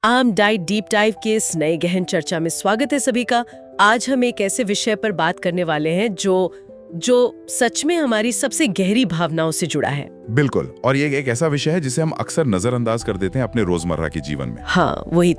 आम diet deep dive के इस नए गहन चर्चा में स्वागत है सभी का। आज हम एक ऐसे विषय पर बात करने वाले हैं जो सच में हमारी सबसे गहरी भावनाओं से जुड़ा है। बिल्कुल, और ये एक ऐसा विषय है जिसे हम अक्सर नजरअंदाज कर देते हैं अपने रोजमर्रा के जीवन में। हाँ, वही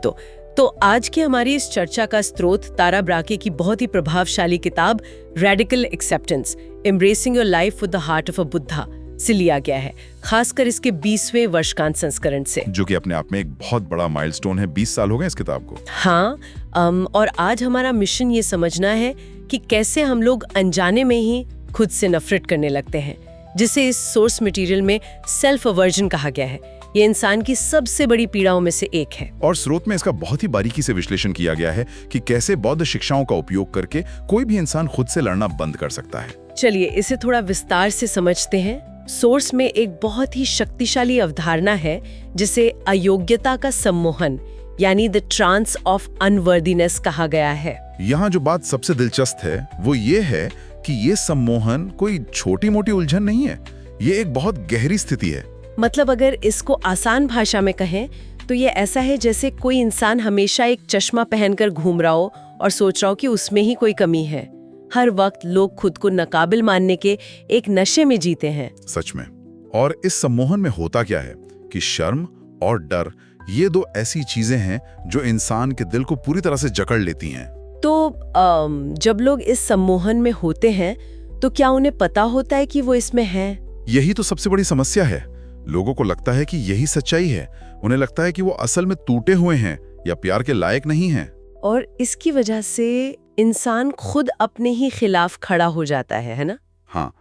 तो आज की हमारी इस चर्चा का स्रोत तारा ब्राके की बहुत ही प्रभावशाली किताब radical acceptance, embracing your life with the heart of a Buddha से लिया गया है, खासकर इसके 20वें वर्षगांठ संस्करण से, जो कि अपने आप में एक बहुत बड़ा माइलस्टोन है। 20 साल हो गए इस किताब को। हाँ, और आज हमारा मिशन ये समझना है कि कैसे हम लोग अनजाने में ही खुद से नफरत करने लगते हैं, जिसे इस सोर्स मटेरियल में सेल्फ अवर्जन कहा गया है। ये इंसान की सबसे बड़ी पीड़ाओं में से एक है। और स्रोत में इसका बहुत ही बारीकी से विश्लेषण किया गया है कि कैसे बौद्ध शिक्षाओं का उपयोग करके कोई भी इंसान खुद से लड़ना बंद कर सकता है। चलिए इसे थोड़ा विस्तार से समझते हैं। सोर्स में एक बहुत ही शक्तिशाली अवधारणा है जिसे अयोग्यता का सम्मोहन यानी द ट्रांस ऑफ अनवर्दीनेस कहा गया है। यहाँ जो बात सबसे दिलचस्प है वो ये है कि ये सम्मोहन कोई छोटी मोटी उलझन नहीं है, ये एक बहुत गहरी स्थिति है। मतलब अगर इसको आसान भाषा में कहें तो ये ऐसा है जैसे कोई इंसान हमेशा एक चश्मा पहनकर घूम रहा हो और सोच रहा हो कि उसमें ही कोई कमी है। हर वक्त लोग खुद को नाकाबिल मानने के एक नशे में जीते हैं। सच में। और इस सम्मोहन में होता क्या है कि शर्म और डर, ये दो ऐसी चीजें हैं जो इंसान के दिल को पूरी तरह से जकड़ लेती हैं। तो जब लोग इस सम्मोहन में होते हैं तो क्या उन्हें पता होता है कि वो इसमें हैं? यही तो सबसे बड़ी समस्या है। लोगों को लगता है कि यही सच्चाई है। उन्हें लगता है कि वो असल में टूटे हुए हैं या प्यार के लायक नहीं हैं। और इसकी वजह से इंसान खुद अपने ही खिलाफ खड़ा हो जाता है ना? हाँ,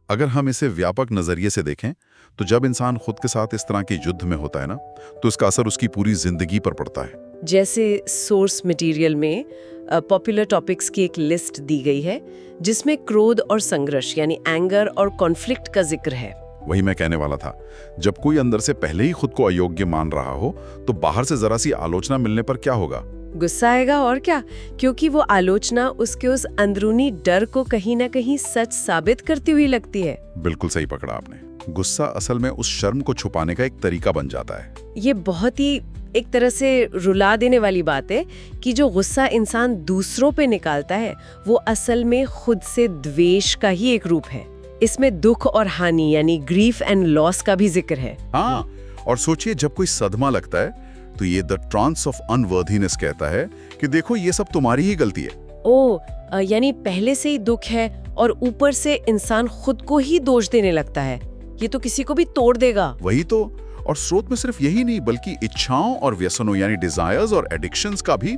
अगर हम इसे व्यापक नजरिए से देखें तो जब इंसान खुद के साथ इस तरह के युद्ध में होता है ना, तो इसका असर उसकी पूरी जिंदगी पर पड़ता है। जैसे सोर्स मटेरियल में पॉपुलर टॉपिक्स की एक लिस्ट दी गई है जिसमें क्रोध और संघर्ष यानी एंगर और कॉन्फ्लिक्ट का जिक्र है। वही मैं कहने वाला था। जब कोई अंदर से पहले ही खुद को अयोग्य मान रहा हो तो बाहर से जरा सी आलोचना मिलने पर क्या होगा? गुस्सा आएगा, और क्या, क्योंकि वो आलोचना उसके उस अंदरूनी डर को कहीं ना कहीं सच साबित करती हुई लगती है। बिल्कुल सही पकड़ा आपने। गुस्सा असल में उस शर्म को छुपाने का एक तरीका बन जाता है। ये बहुत ही एक तरह से रुला देने वाली बात है कि जो गुस्सा इंसान दूसरों पे निकालता है वो असल में खुद से द्वेष का ही एक रूप है। इसमें दुख और हानि यानी ग्रीफ एंड लॉस का भी जिक्र है। हाँ, और सोचिए जब कोई सदमा लगता है तो ये द ट्रांस ऑफ अनवर्दीनेस कहता है कि देखो ये सब तुम्हारी ही गलती है। यानी पहले से ही दुख है और ऊपर से इंसान खुद को ही दोष देने लगता है। ये तो किसी को भी तोड़ देगा। वही तो। और स्रोत में सिर्फ यही नहीं बल्कि इच्छाओं और व्यसनों यानी डिजायर्स और एडिक्शंस का भी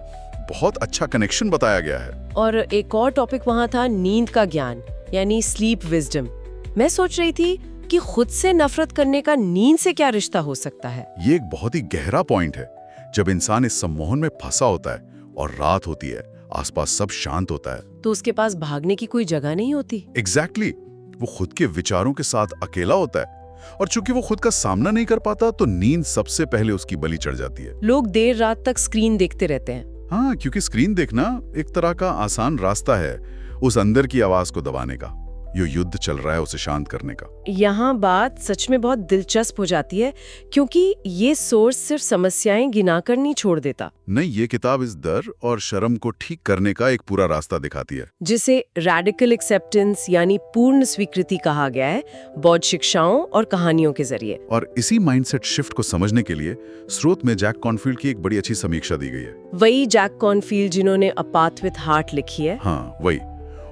बहुत अच्छा कनेक्शन बताया गया है। और एक और टॉपिक वहाँ था नींद का ज्ञान यानी स्लीप विजडम। मैं सोच रही थी कि खुद से नफरत करने का नींद से क्या रिश्ता हो सकता है? ये एक बहुत ही गहरा पॉइंट है। जब इंसान इस सम्मोहन में फंसा होता है और रात होती है, आसपास सब शांत होता है, तो उसके पास भागने की कोई जगह नहीं होती। एग्जैक्टली। वो खुद के विचारों के साथ अकेला होता है और चूंकि वो खुद का सामना नहीं कर पाता तो नींद सबसे पहले उसकी बलि चढ़ जाती है। लोग देर रात तक स्क्रीन देखते रहते हैं। हाँ, क्योंकि स्क्रीन देखना एक तरह का आसान रास्ता है उस अंदर की आवाज को दबाने का, जो युद्ध चल रहा है उसे शांत करने का। यहाँ बात सच में बहुत दिलचस्प हो जाती है क्योंकि ये सोर्स सिर्फ समस्याएं गिनाकर नहीं छोड़ देता। नहीं, ये किताब इस डर और शर्म को ठीक करने का एक पूरा रास्ता दिखाती है, जिसे रेडिकल एक्सेप्टेंस यानी पूर्ण स्वीकृति कहा गया है बौद्ध शिक्षाओं और कहानियों के जरिए। और इसी माइंडसेट शिफ्ट को समझने के लिए स्रोत में जैक कॉनफील्ड की एक बड़ी अच्छी समीक्षा दी गई है। वही जैक कॉनफील्ड जिन्होंने अ पाथ विद हार्ट लिखी है। हाँ, वही।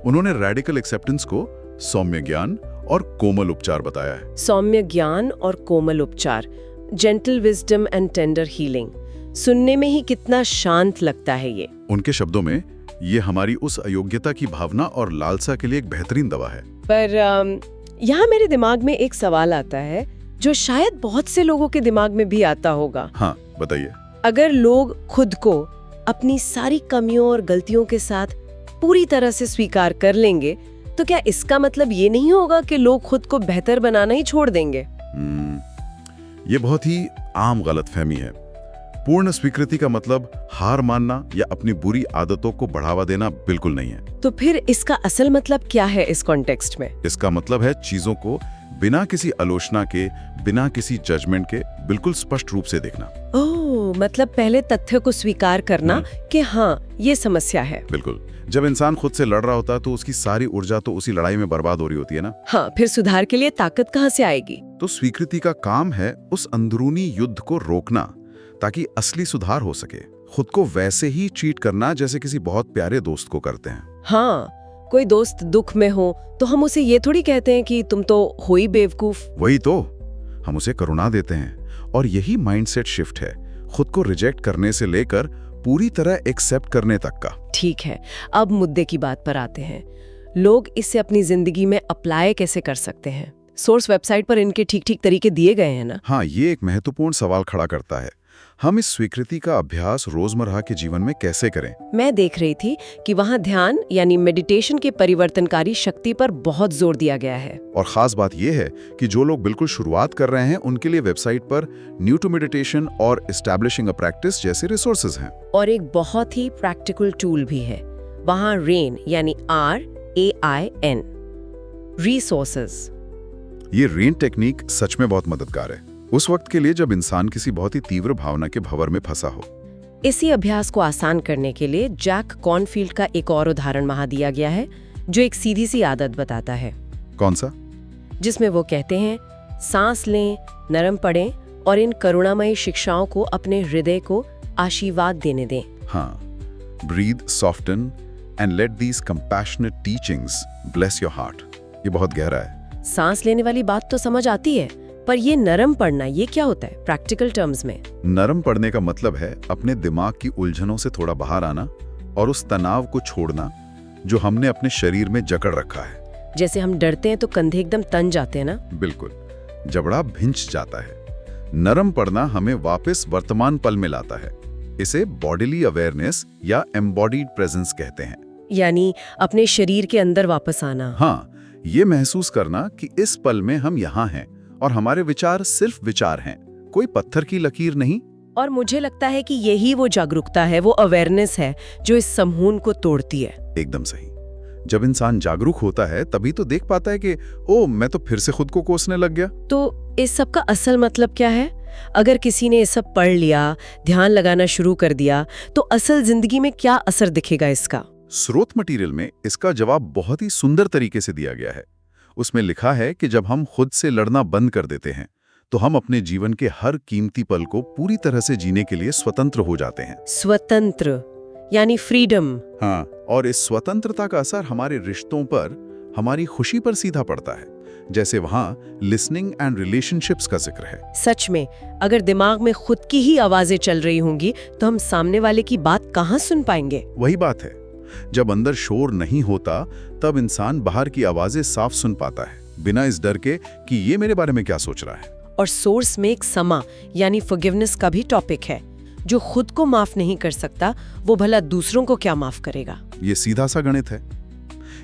उन्होंने रेडिकल एक्सेप्टेंस को सौम्य ज्ञान और कोमल उपचार बताया है। सौम्य ज्ञान और कोमल उपचार, gentle wisdom and tender healing, सुनने में ही कितना शांत लगता है ये। उनके शब्दों में ये हमारी उस अयोग्यता की भावना और लालसा के लिए एक बेहतरीन दवा है। पर यहाँ मेरे दिमाग में एक सवाल आता है जो शायद बहुत से लोगों के दिमाग में भी आता होगा। हाँ, बताइए। अगर लोग खुद को अपनी सारी कमियों और गलतियों के साथ पूरी तरह से स्वीकार कर लेंगे तो क्या इसका मतलब ये नहीं होगा कि लोग खुद को बेहतर बनाना ही छोड़ देंगे? ये बहुत ही आम गलतफहमी है। पूर्ण स्वीकृति का मतलब हार मानना या अपनी बुरी आदतों को बढ़ावा देना बिल्कुल नहीं है। तो फिर इसका असल मतलब क्या है इस कॉन्टेक्स्ट में? इसका मतलब है चीजों को बिना किसी आलोचना के, बिना किसी जजमेंट के बिल्कुल स्पष्ट रूप से देखना। ओह, ओह, मतलब पहले तथ्य को स्वीकार करना कि हाँ, ये समस्या है। बिल्कुल। जब इंसान खुद से लड़ रहा होता है तो उसकी सारी ऊर्जा तो उसी लड़ाई में बर्बाद हो रही होती है ना। हाँ, फिर सुधार के लिए ताकत कहाँ से आएगी? तो स्वीकृति का काम है उस अंदरूनी युद्ध को रोकना, ताकि असली सुधार हो सके। खुद को वैसे ही ट्रीट करना जैसे किसी बहुत प्यारे दोस्त को करते हैं। हाँ, कोई दोस्त दुख में हो तो हम उसे ये थोड़ी कहते हैं कि तुम तो हो ही बेवकूफ। वही तो, हम उसे करुणा देते हैं। और यही माइंडसेट शिफ्ट है, खुद को रिजेक्ट करने से लेकर पूरी तरह एक्सेप्ट करने तक का। ठीक है, अब मुद्दे की बात पर आते हैं। लोग इसे अपनी जिंदगी में अप्लाई कैसे कर सकते हैं? सोर्स वेबसाइट पर इनके ठीक-ठीक तरीके दिए गए हैं ना? हाँ, ये एक महत्वपूर्ण सवाल खड़ा करता है। हम इस स्वीकृति का अभ्यास रोजमर्रा के जीवन में कैसे करें? मैं देख रही थी कि वहाँ ध्यान यानी मेडिटेशन के परिवर्तनकारी शक्ति पर बहुत जोर दिया गया है। और खास बात यह है कि जो लोग बिल्कुल शुरुआत कर रहे हैं उनके लिए वेबसाइट पर न्यू टू मेडिटेशन और एस्टैब्लिशिंग अ प्रैक्टिस जैसे रिसोर्सेज हैं। और एक बहुत ही प्रैक्टिकल टूल भी है वहाँ, रेन यानी RAIN, रिसोर्सेज। ये रेन टेक्निक सच में बहुत मददगार है उस वक्त के लिए जब इंसान किसी बहुत ही तीव्र भावना के भंवर में फंसा हो। इसी अभ्यास को आसान करने के लिए जैक कॉर्नफील्ड का एक और उदाहरण वहाँ दिया गया है, जो एक सीधी सी आदत बताता है। कौन सा? जिसमें वो कहते हैं, सांस लें, नरम पड़ें और इन करुणामयी शिक्षाओं को अपने हृदय को आशीर्वाद देने दें। हाँ, breathe, soften and let these compassionate teachings bless your heart. ये बहुत गहरा है। सांस लेने वाली बात तो समझ आती है, पर ये नरम पड़ना, ये क्या होता है प्रैक्टिकल टर्म्स में? नरम पड़ने का मतलब है अपने दिमाग की उलझनों से थोड़ा बाहर आना और उस तनाव को छोड़ना जो हमने अपने शरीर में जकड़ रखा है। जैसे हम डरते हैं तो कंधे एकदम तन जाते हैं ना? बिल्कुल, जबड़ा भिंच जाता है। नरम पड़ना हमें वापस वर्तमान पल में लाता है। इसे बॉडीली अवेयरनेस या एम्बॉडीड प्रेजेंस कहते हैं। यानी अपने शरीर के अंदर वापस आना। हाँ, ये महसूस करना कि इस पल में हम यहाँ हैं और हमारे विचार सिर्फ विचार हैं, कोई पत्थर की लकीर नहीं। और मुझे लगता है कि यही वो जागरूकता है, वो अवेयरनेस है जो इस समूह को तोड़ती है। एकदम सही। जब इंसान जागरूक होता है तभी तो देख पाता है कि ओ, मैं तो फिर से खुद को कोसने लग गया। तो इस सब का असल मतलब क्या है? अगर किसी ने ये सब पढ़ लिया, ध्यान लगाना शुरू कर दिया, तो असल जिंदगी में क्या असर दिखेगा इसका? स्रोत मटेरियल में इसका जवाब बहुत ही सुंदर तरीके से दिया गया है। उसमें लिखा है कि जब हम खुद से लड़ना बंद कर देते हैं तो हम अपने जीवन के हर कीमती पल को पूरी तरह से जीने के लिए स्वतंत्र हो जाते हैं। स्वतंत्र यानी फ्रीडम। हाँ, और इस स्वतंत्रता का असर हमारे रिश्तों पर, हमारी खुशी पर सीधा पड़ता है। जैसे वहाँ लिसनिंग एंड रिलेशनशिप्स का जिक्र है। सच में, अगर दिमाग में खुद की ही आवाजें चल रही होंगी तो हम सामने वाले की बात कहाँ सुन पाएंगे? वही बात है, जब अंदर शोर नहीं होता तब इंसान बाहर की आवाजें साफ सुन पाता है, बिना इस डर के कि ये मेरे बारे में क्या सोच रहा है। और सोर्स में एक क्षमा यानी फॉरगिवनेस का भी टॉपिक है। जो खुद को माफ नहीं कर सकता वो भला दूसरों को क्या माफ करेगा? ये सीधा सा गणित है।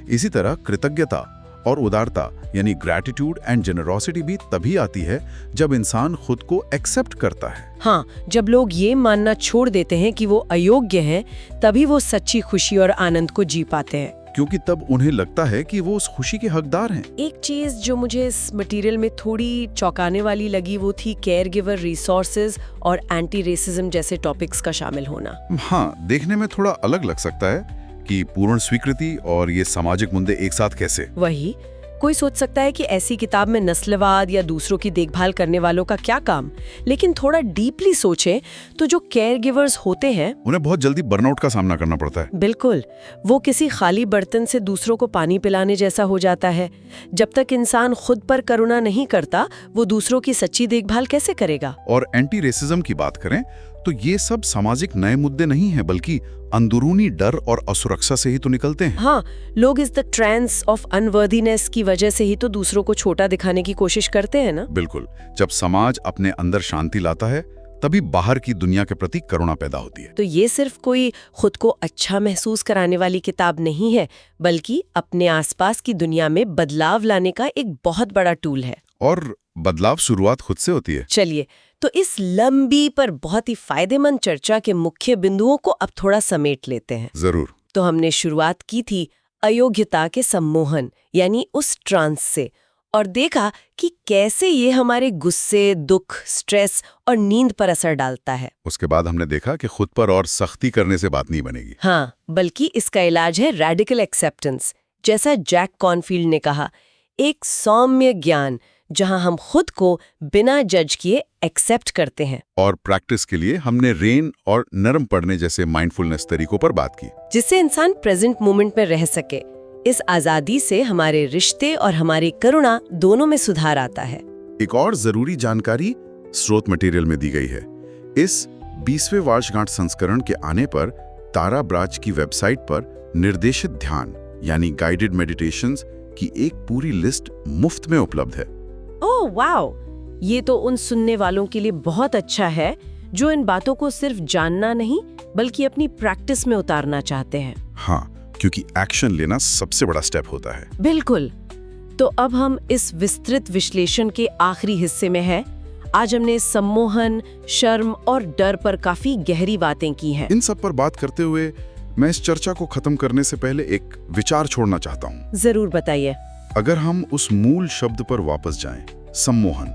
इसी तरह कृतज्ञता और उदारता यानी ग्रैटिट्यूड एंड जेनरोसिटी भी तभी आती है जब इंसान खुद को एक्सेप्ट करता है। हाँ, जब लोग ये मानना छोड़ देते हैं कि वो अयोग्य हैं, तभी वो सच्ची खुशी और आनंद को जी पाते हैं। क्योंकि तब उन्हें लगता है कि वो उस खुशी के हकदार हैं। एक चीज जो मुझे इस मटेरियल में थोड़ी चौंकाने वाली लगी वो थी केयर गिवर, रिसोर्सेज और एंटी रेसिज्म जैसे टॉपिक्स का शामिल होना। हाँ, देखने में थोड़ा अलग लग सकता है कि पूर्ण स्वीकृति और ये सामाजिक मुद्दे एक साथ कैसे। वही, कोई सोच सकता है कि ऐसी किताब में नस्लवाद या दूसरों की देखभाल करने वालों का क्या काम, लेकिन थोड़ा डीपली सोचें तो जो केयर गिवर्स होते हैं उन्हें बहुत जल्दी बर्नआउट का सामना करना पड़ता है। बिल्कुल, वो किसी खाली बर्तन से दूसरों को पानी पिलाने जैसा हो जाता है। जब तक इंसान खुद पर करुणा नहीं करता, वो दूसरों की सच्ची देखभाल कैसे करेगा? और एंटी रेसिज्म की बात करें तो ये सब सामाजिक नए मुद्दे नहीं हैं, बल्कि अंदरूनी डर और असुरक्षा से ही तो निकलते हैं। हाँ, लोग इस द ट्रांस ऑफ अनवर्दीनेस की वजह से ही तो दूसरों को छोटा दिखाने की कोशिश करते हैं ना। बिल्कुल, जब समाज अपने अंदर शांति लाता है तभी बाहर की दुनिया के प्रति करुणा पैदा होती है। तो ये सिर्फ कोई खुद को अच्छा महसूस कराने वाली किताब नहीं है, बल्कि अपने आसपास की दुनिया में बदलाव लाने का एक बहुत बड़ा टूल है। और बदलाव शुरुआत खुद से होती है। चलिए, तो इस लंबी पर बहुत ही फायदेमंद चर्चा के मुख्य बिंदुओं को अब थोड़ा समेट लेते हैं। जरूर। तो हमने शुरुआत की थी अयोग्यता के सम्मोहन यानी उस ट्रांस से, और देखा कि कैसे ये हमारे गुस्से, दुख, स्ट्रेस और नींद पर असर डालता है। उसके बाद हमने देखा कि खुद पर और सख्ती करने से बात नहीं बनेगी। हाँ, बल्कि इसका इलाज है रेडिकल एक्सेप्टेंस। जैसा जैक कॉर्नफील्ड ने कहा, एक सौम्य ज्ञान जहां हम खुद को बिना जज किए एक्सेप्ट करते हैं। और प्रैक्टिस के लिए हमने रेन और नरम पढ़ने जैसे माइंडफुलनेस तरीकों पर बात की, जिससे इंसान प्रेजेंट मोमेंट में रह सके। इस आजादी से हमारे रिश्ते और हमारी करुणा दोनों में सुधार आता है। एक और जरूरी जानकारी स्रोत मटेरियल में दी गई है। इस 20वें वर्षगांठ संस्करण के आने पर तारा ब्राच की वेबसाइट पर निर्देशित ध्यान यानी गाइडेड मेडिटेशंस की एक पूरी लिस्ट मुफ्त में उपलब्ध है। ओह वाओ, ये तो उन सुनने वालों के लिए बहुत अच्छा है जो इन बातों को सिर्फ जानना नहीं बल्कि अपनी प्रैक्टिस में उतारना चाहते हैं। हाँ, क्योंकि एक्शन लेना सबसे बड़ा स्टेप होता है। बिल्कुल। तो अब हम इस विस्तृत विश्लेषण के आखिरी हिस्से में हैं। आज हमने सम्मोहन, शर्म और डर पर काफी गहरी बातें की हैं। इन सब पर बात करते हुए मैं इस चर्चा को खत्म करने से पहले एक विचार छोड़ना चाहता हूँ। जरूर बताइए। अगर हम उस मूल शब्द पर वापस जाएं, सम्मोहन,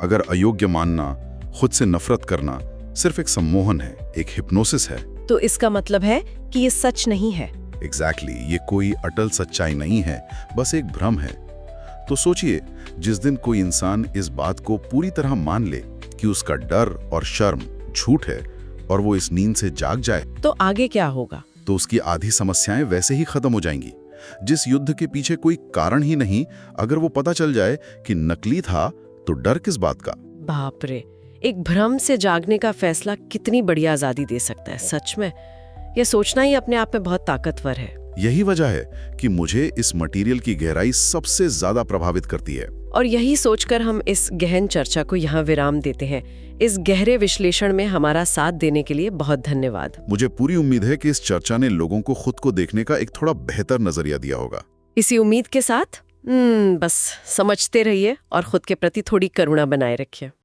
अगर अयोग्य मानना, खुद से नफरत करना सिर्फ एक सम्मोहन है, एक हिप्नोसिस है, तो इसका मतलब है कि ये सच नहीं है। एग्जैक्टली, ये कोई अटल सच्चाई नहीं है, बस एक भ्रम है। तो सोचिए, जिस दिन कोई इंसान इस बात को पूरी तरह मान ले कि उसका डर और शर्म झूठ है और वो इस नींद से जाग जाए, तो आगे क्या होगा? तो उसकी आधी समस्याएं वैसे ही खत्म हो जाएंगी। जिस युद्ध के पीछे कोई कारण ही नहीं, अगर वो पता चल जाए कि नकली था, तो डर किस बात का? बाप रे, एक भ्रम से जागने का फैसला कितनी बड़ी आजादी दे सकता है। सच में ये सोचना ही अपने आप में बहुत ताकतवर है। यही वजह है कि मुझे इस मटेरियल की गहराई सबसे ज्यादा प्रभावित करती है। और यही सोचकर हम इस गहन चर्चा को यहाँ विराम देते हैं। इस गहरे विश्लेषण में हमारा साथ देने के लिए बहुत धन्यवाद। मुझे पूरी उम्मीद है कि इस चर्चा ने लोगों को खुद को देखने का एक थोड़ा बेहतर नजरिया दिया होगा। इसी उम्मीद के साथ बस समझते रहिए और खुद के प्रति थोड़ी करुणा बनाए रखिए।